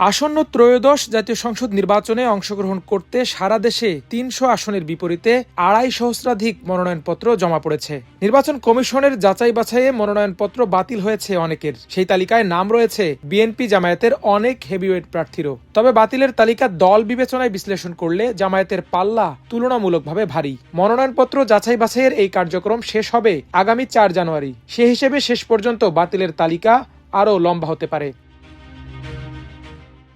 আসন্ন ত্রয়োদশ জাতীয় সংসদ নির্বাচনে অংশগ্রহণ করতে সারা দেশে ৩০০ আসনের বিপরীতে ২৫ সহস্রাধিক মনোনয়নপত্র জমা পড়েছে। নির্বাচন কমিশনের যাচাই বাছাইয়ে মনোনয়নপত্র বাতিল হয়েছে অনেকের। সেই তালিকায় নাম রয়েছে বিএনপি জামায়াতের অনেক হেভিওয়েট প্রার্থীরও। তবে বাতিলের তালিকা দল বিবেচনায় বিশ্লেষণ করলে জামায়াতের পাল্লা তুলনামূলকভাবে ভারী। মনোনয়নপত্র যাচাই বাছাইয়ের এই কার্যক্রম শেষ হবে আগামী ৪ জানুয়ারি। সে হিসেবে শেষ পর্যন্ত বাতিলের তালিকা আরও লম্বা হতে পারে।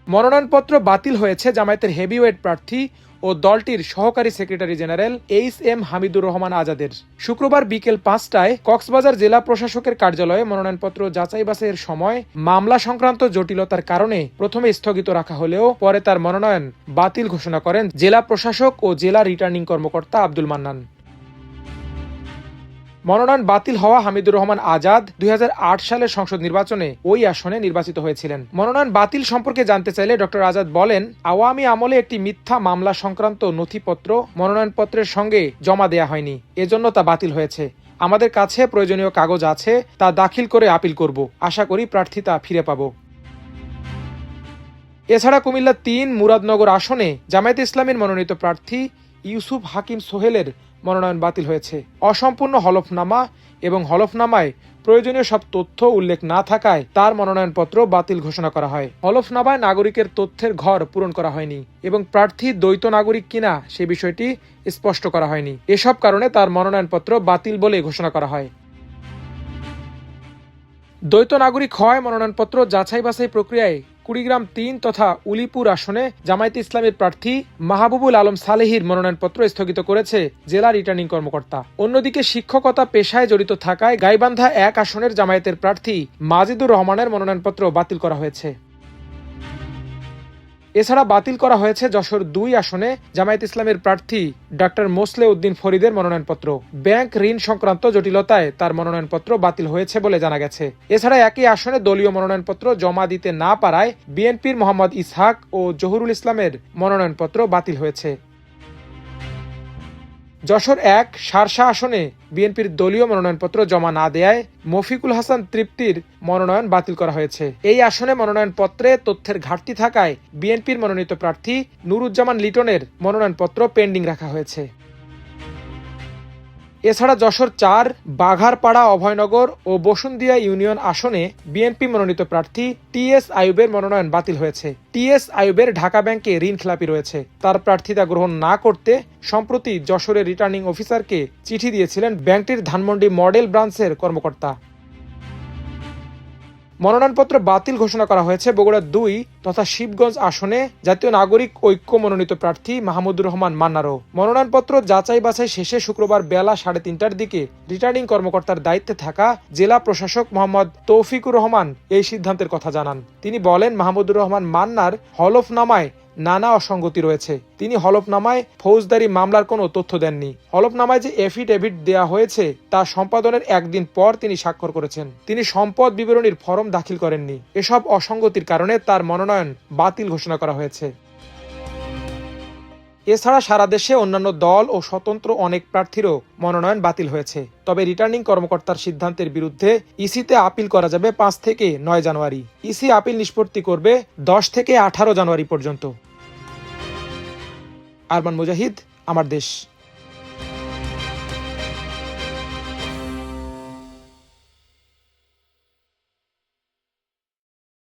মনোনয়নপত্র বাতিল হয়েছে জামায়াতের হেভিওয়েট প্রার্থী ও দলটির সহকারী secretary general HM. Hamidur Rahman আজাদের। শুক্রবার বিকেল ৫টায় কক্সবাজার জেলা প্রশাসকের কার্যালয়ে মনোনয়নপত্র যাচাই বাছাইয়ের সময় মামলা সংক্রান্ত জটিলতার কারণে প্রথমে স্থগিত রাখা হলেও পরে তার মনোনয়ন বাতিল ঘোষণা করেন জেলা প্রশাসক ও জেলা রিটার্নিং কর্মকর্তা আব্দুল মান্নান। মনোনয়ন বাতিল হওয়া হামিদুর রহমান আজাদ ২০০৮ সালের সংসদ নির্বাচনে ওই আসনে নির্বাচিত হয়েছিলেন। মনোনয়ন বাতিল সম্পর্কে জানতে চাইলে ডক্টর আজাদ বলেন, আওয়ামী আমলে একটি মিথ্যা মামলা সংক্রান্ত নথিপত্র মনোনয়নপত্রের সঙ্গে জমা দেয়া হয়নি, এজন্য তা বাতিল হয়েছে। আমাদের কাছে প্রয়োজনীয় কাগজ আছে, তা দাখিল করে আপিল করব। আশা করি প্রার্থিতা ফিরে পাব। এছাড়া কুমিল্লা ৩ মুরাদনগর আসনে জামায়াতে ইসলামীর মনোনীত প্রার্থী ইউসুফ হাকিম সোহেলের মনোনয়ন বাতিল হয়েছে। অসম্পূর্ণ হলফনামা এবং হলফনামায় প্রয়োজনীয় সব তথ্য উল্লেখ না থাকায় তার মনোনয়নপত্র বাতিল ঘোষণা করা হয়। হলফনামায় নাগরিকের তথ্যের ঘর পূরণ করা হয়নি এবং প্রার্থী দ্বৈত নাগরিক কিনা সে বিষয়টি স্পষ্ট করা হয়নি। এসব কারণে তার মনোনয়নপত্র বাতিল বলে ঘোষণা করা হয়। দ্বৈত নাগরিক হওয়ায় মনোনয়নপত্র যাচাই বাছাই প্রক্রিয়ায় কুড়িগ্রাম ৩ তথা উলিপুর আসনে জামায়াতে ইসলামের প্রার্থী মাহবুবুল আলম সালেহির মনোনয়নপত্র স্থগিত করেছে জেলা রিটার্নিং কর্মকর্তা। অন্যদিকে শিক্ষকতা পেশায় জড়িত থাকায় গাইবান্ধা ১ আসনের জামায়াতের প্রার্থী মাজিদুর রহমানের মনোনয়নপত্র বাতিল করা হয়েছে। এছাড়া বাতিল করা হয়েছে যশোর ২ আসনে জামায়াত ইসলামের প্রার্থী ডাক্তার মোসলে উদ্দিন ফরিদের মনোনয়নপত্র। ব্যাংক ঋণ সংক্রান্ত জটিলতায় তার মনোনয়নপত্র বাতিল হয়েছে বলে জানা গেছে। এছাড়া একই আসনে দলীয় মনোনয়নপত্র জমা দিতে না পারায় বিএনপির মোহাম্মদ ইসহাক ও জহুরুল ইসলামের মনোনয়নপত্র বাতিল হয়েছে। যশোর ১ শার্শা আসনে বিএনপির দলীয় মনোনয়নপত্র জমা না দেয়ায় মফিকুল হাসান তৃপ্তির মনোনয়ন বাতিল করা হয়েছে। এই আসনে মনোনয়নপত্রে তথ্যের ঘাটতি থাকায় বিএনপির মনোনীত প্রার্থী নুরুজ্জামান লিটনের মনোনয়নপত্র পেন্ডিং রাখা হয়েছে। এছাড়া যশোর ৪ বাঘারপাড়া অভয়নগর ও বসুন্দিয়া ইউনিয়ন আসনে বিএনপি মনোনীত প্রার্থী টি.এস. আইয়ুবের মনোনয়ন বাতিল হয়েছে। টি.এস. আইয়ুবের ঢাকা ব্যাংকে ঋণখেলাপি রয়েছে। তার প্রার্থিতা গ্রহণ না করতে সম্প্রতি যশোরের রিটার্নিং অফিসারকে চিঠি দিয়েছিলেন ব্যাংকটির ধানমন্ডি মডেল ব্রাঞ্চের কর্মকর্তা। মনোনয়নপত্র বাতিল ঘোষণা করা হয়েছে বগুড়া ২ তথা শিবগঞ্জ আসনে জাতীয় নাগরিক ঐক্য মনোনীত প্রার্থী মাহমুদুর রহমান মান্নারও। মনোনয়নপত্র যাচাই বাছাই শেষে শুক্রবার বেলা ৩:৩০টার দিকে রিটার্নিং কর্মকর্তার দায়িত্বে থাকা জেলা প্রশাসক মোহাম্মদ তৌফিকুর রহমান এই সিদ্ধান্তের কথা জানান। তিনি বলেন, মাহমুদুর রহমান মান্নার হলফনামায় নানা অসঙ্গতি রয়েছে। তিনি হলফনামায় ফৌজদারি মামলার কোনো তথ্য দেননি। হলফনামায় যে এফিডেভিট দেয়া হয়েছে তা সম্পাদনের একদিন পর তিনি স্বাক্ষর করেছেন। তিনি সম্পদ বিবরণীর ফরম দাখিল করেননি। এসব অসঙ্গতির কারণে তার মনোনয়ন বাতিল ঘোষণা করা হয়েছে। এছাড়া সারা দেশে অন্যান্য দল ও স্বতন্ত্র অনেক প্রার্থীরও মনোনয়ন বাতিল হয়েছে। তবে রিটার্নিং কর্মকর্তার সিদ্ধান্তের বিরুদ্ধে ইসিতে আপিল করা যাবে ৫ থেকে ৯ জানুয়ারি। ইসি আপিল নিষ্পত্তি করবে ১০ থেকে ১৮ জানুয়ারি পর্যন্ত। আরমান মুজাহিদ, আমার দেশ।